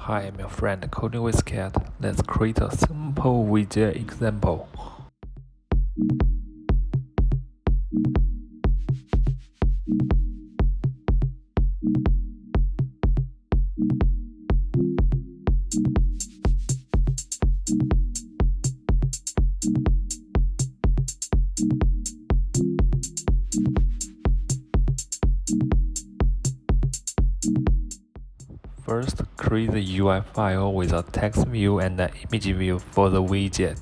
Hi, I'm your friend Coding with Cat. Let's create a simple widget example. First, create the UI file with a text view and an image view for the widget.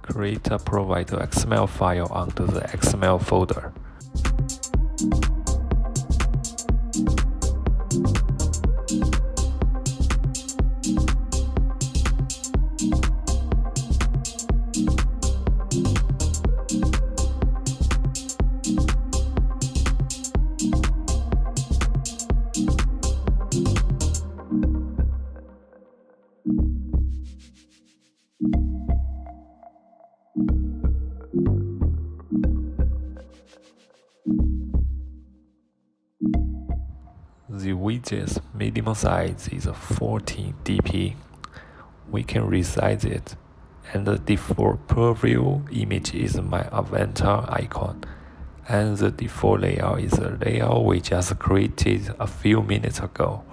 Create a provider XML file onto the XML folder. The widget's minimum size is 14 dp. We can resize it, and the default preview image is my avatar icon, and the default layout is the layout we just created a few minutes ago.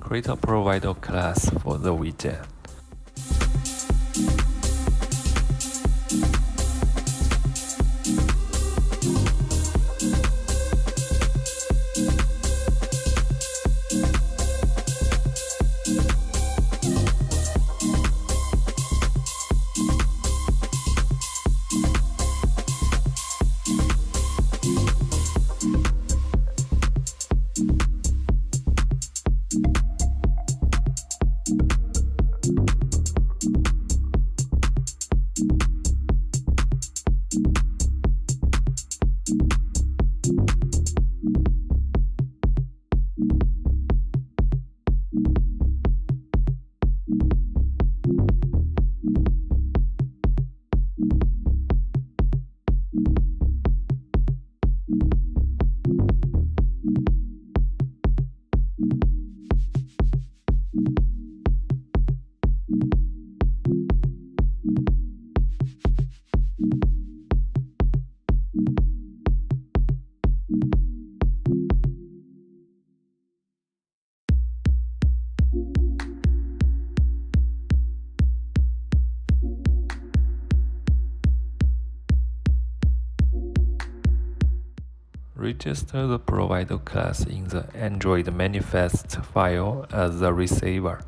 Create a provider class for the widget. Register the provider class in the Android manifest file as the receiver.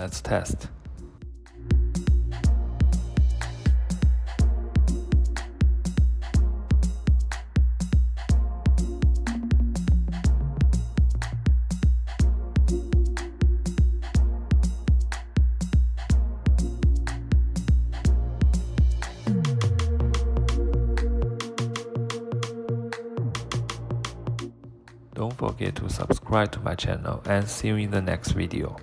Let's test. Don't forget to subscribe to my channel and see you in the next video.